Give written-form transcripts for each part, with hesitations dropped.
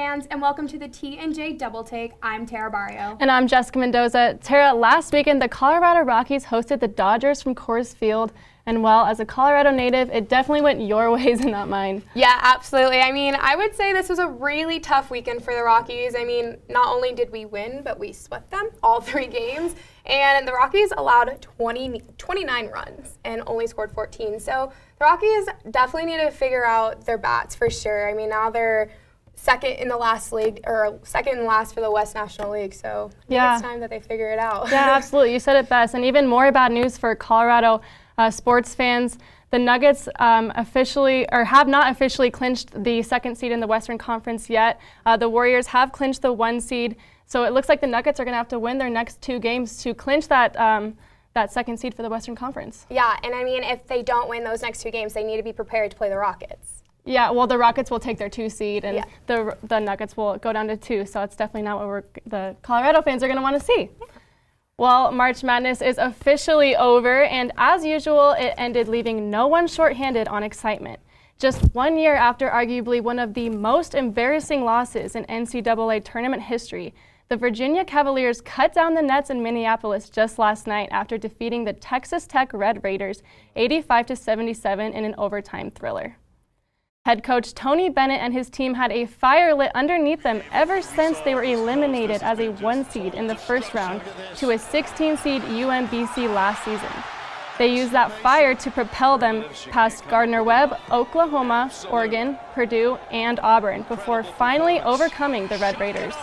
fans, and welcome to the T&J Double Take. I'm Terah Barrio. And I'm Jessica Mendoza. Terah, last weekend, the Colorado Rockies hosted the Dodgers from Coors Field. And well, as a Colorado native, it definitely went your ways and not mine. Yeah, absolutely. I mean, I would say this was a really tough weekend for the Rockies. I mean, not only did we win, but we swept them all 3 games. And the Rockies allowed 29 runs and only scored 14. So the Rockies definitely need to figure out their bats for sure. I mean, now they're second in the last for the West National League. So yeah, it's time that they figure it out. Yeah, absolutely. You said it best. And even more bad news for Colorado sports fans. The Nuggets have not officially clinched the 2nd seed in the Western Conference yet. The Warriors have clinched the 1 seed. So it looks like the Nuggets are going to have to win their next 2 games to clinch that 2nd seed for the Western Conference. Yeah, and I mean, if they don't win those next 2 games, they need to be prepared to play the Rockets. Yeah, well, the Rockets will take their 2 seed, and the Nuggets will go down to 2. So it's definitely not what the Colorado fans are going to want to see. Well, March Madness is officially over, and as usual, it ended leaving no one shorthanded on excitement. Just 1 year after arguably one of the most embarrassing losses in NCAA tournament history, the Virginia Cavaliers cut down the nets in Minneapolis just last night after defeating the Texas Tech Red Raiders 85-77 in an overtime thriller. Head coach Tony Bennett and his team had a fire lit underneath them ever since they were eliminated as a 1 seed in the first round to a 16 seed UMBC last season. They used that fire to propel them past Gardner-Webb, Oklahoma, Oregon, Purdue, and Auburn before finally overcoming the Red Raiders.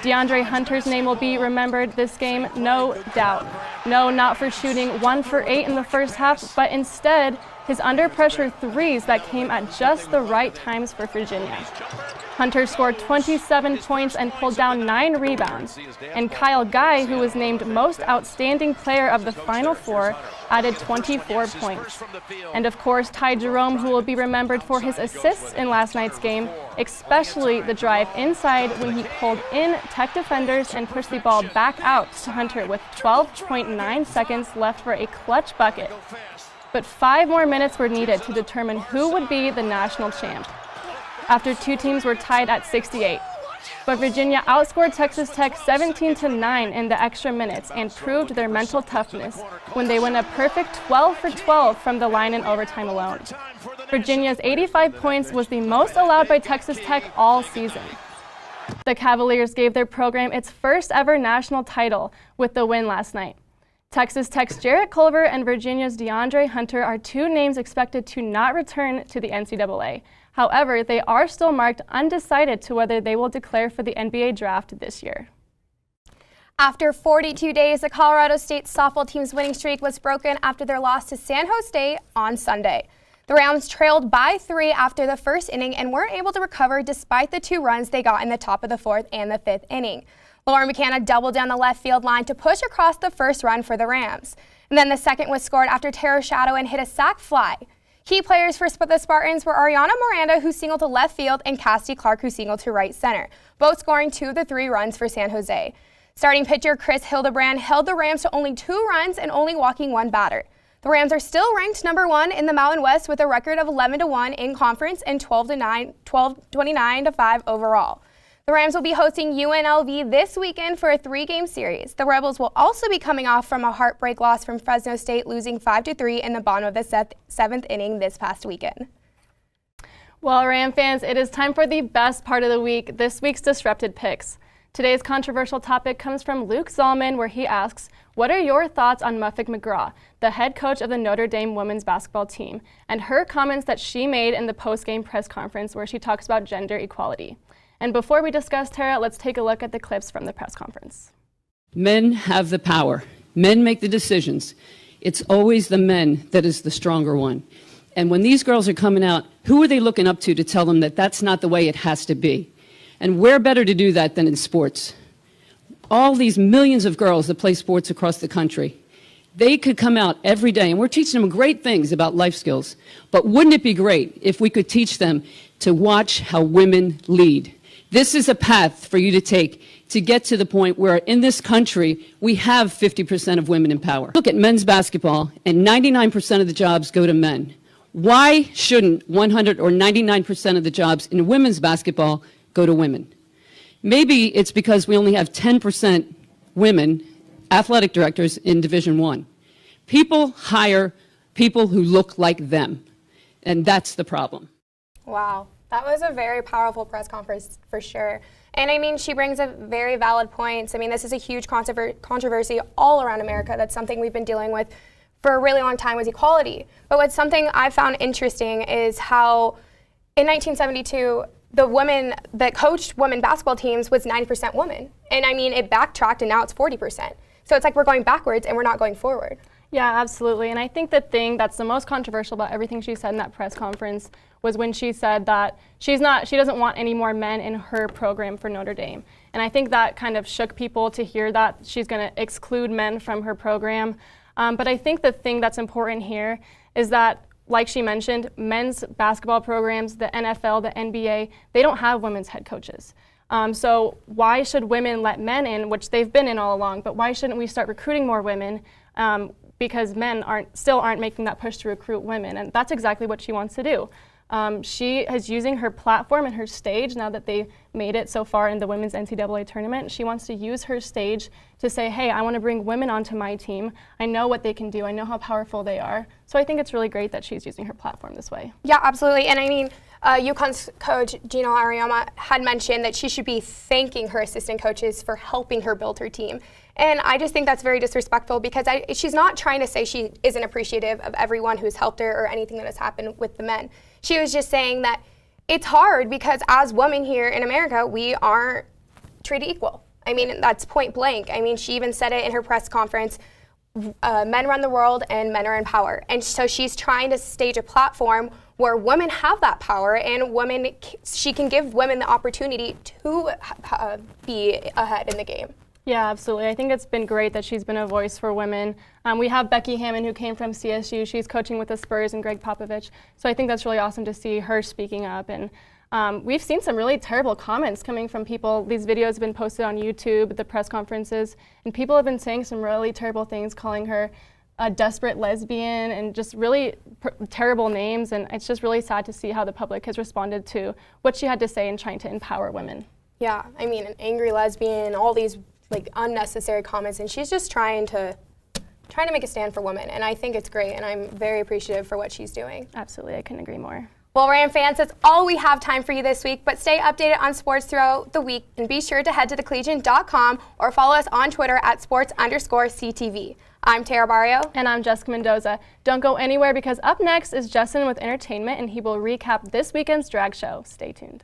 DeAndre Hunter's name will be remembered this game, no doubt. No, not for shooting 1 for 8 in the first half, but instead his under-pressure threes that came at just the right times for Virginia. Hunter scored 27 points and pulled down 9 rebounds. And Kyle Guy, who was named Most Outstanding Player of the Final Four, added 24 points. And of course, Ty Jerome, who will be remembered for his assists in last night's game, especially the drive inside when he pulled in Tech defenders and pushed the ball back out to Hunter with 12.9 seconds left for a clutch bucket. But 5 more minutes were needed to determine who would be the national champ, after 2 teams were tied at 68. But Virginia outscored Texas Tech 17-9 in the extra minutes and proved their mental toughness when they won a perfect 12 for 12 from the line in overtime alone. Virginia's 85 points was the most allowed by Texas Tech all season. The Cavaliers gave their program its first ever national title with the win last night. Texas Tech's Jarrett Culver and Virginia's DeAndre Hunter are 2 names expected to not return to the NCAA. However, they are still marked undecided to whether they will declare for the NBA draft this year. After 42 days, the Colorado State softball team's winning streak was broken after their loss to San Jose State on Sunday. The Rams trailed by 3 after the first inning and weren't able to recover despite the 2 runs they got in the top of the 4th and the 5th inning. Lauren McKenna doubled down the left field line to push across the first run for the Rams. And then the second was scored after Terah Shadow and hit a sac fly. Key players for the Spartans were Ariana Miranda, who singled to left field, and Cassidy Clark, who singled to right center, both scoring 2 of the 3 runs for San Jose. Starting pitcher Chris Hildebrand held the Rams to only 2 runs and only walking 1 batter. The Rams are still ranked number 1 in the Mountain West with a record of 11-1 in conference and 29-5 overall. The Rams will be hosting UNLV this weekend for a 3-game series. The Rebels will also be coming off from a heartbreak loss from Fresno State, losing 5-3 in the bottom of the 7th inning this past weekend. Well, Ram fans, it is time for the best part of the week, this week's Disrupted Picks. Today's controversial topic comes from Luke Zalman, where he asks, what are your thoughts on Muffet McGraw, the head coach of the Notre Dame women's basketball team, and her comments that she made in the post-game press conference where she talks about gender equality? And before we discuss Terah, let's take a look at the clips from the press conference. Men have the power. Men make the decisions. It's always the men that is the stronger one. And when these girls are coming out, who are they looking up to tell them that that's not the way it has to be? And where better to do that than in sports? All these millions of girls that play sports across the country, they could come out every day, and we're teaching them great things about life skills. But wouldn't it be great if we could teach them to watch how women lead? This is a path for you to take to get to the point where in this country we have 50% of women in power. Look at men's basketball, and 99% of the jobs go to men. Why shouldn't 100 or 99% of the jobs in women's basketball go to women. Maybe it's because we only have 10% women athletic directors in Division I. People hire people who look like them, and that's the problem. Wow, that was a very powerful press conference for sure. And I mean, she brings up very valid points. I mean, this is a huge controversy all around America. That's something we've been dealing with for a really long time, was equality. But what's something I found interesting is how in 1972, the women that coached women basketball teams was 90% women. And I mean, it backtracked and now it's 40%. So it's like we're going backwards and we're not going forward. Yeah, absolutely. And I think the thing that's the most controversial about everything she said in that press conference was when she said that she doesn't want any more men in her program for Notre Dame. And I think that kind of shook people to hear that she's going to exclude men from her program. But I think the thing that's important here is that, like she mentioned, men's basketball programs, the NFL, the NBA, they don't have women's head coaches. So why should women let men in, which they've been in all along, but why shouldn't we start recruiting more women? Because men still aren't making that push to recruit women, and that's exactly what she wants to do. She is using her platform and her stage, now that they made it so far in the women's NCAA tournament. She wants to use her stage to say, hey, I want to bring women onto my team. I know what they can do. I know how powerful they are. So I think it's really great that she's using her platform this way. Yeah, absolutely. And I mean, UConn's coach, Gino Ariama, had mentioned that she should be thanking her assistant coaches for helping her build her team. And I just think that's very disrespectful, because she's not trying to say she isn't appreciative of everyone who's helped her or anything that has happened with the men. She was just saying that it's hard because as women here in America, we aren't treated equal. I mean, that's point blank. I mean, she even said it in her press conference, men run the world and men are in power. And so she's trying to stage a platform where women have that power, and she can give women the opportunity to be ahead in the game. Yeah, absolutely. I think it's been great that she's been a voice for women. We have Becky Hammond, who came from CSU. She's coaching with the Spurs, and Greg Popovich. So I think that's really awesome to see her speaking up. And we've seen some really terrible comments coming from people. These videos have been posted on YouTube, the press conferences, and people have been saying some really terrible things, calling her a desperate lesbian and just really terrible names. And it's just really sad to see how the public has responded to what she had to say in trying to empower women. Yeah, I mean, an angry lesbian, all these like unnecessary comments, and she's just trying to make a stand for women, and I think it's great, and I'm very appreciative for what she's doing. Absolutely, I couldn't agree more. Well, Ram fans, that's all we have time for you this week, but stay updated on sports throughout the week, and be sure to head to thecollegian.com or follow us on Twitter at sports_CTV. I'm Terah Barrio. And I'm Jessica Mendoza. Don't go anywhere, because up next is Justin with entertainment, and he will recap this weekend's drag show. Stay tuned.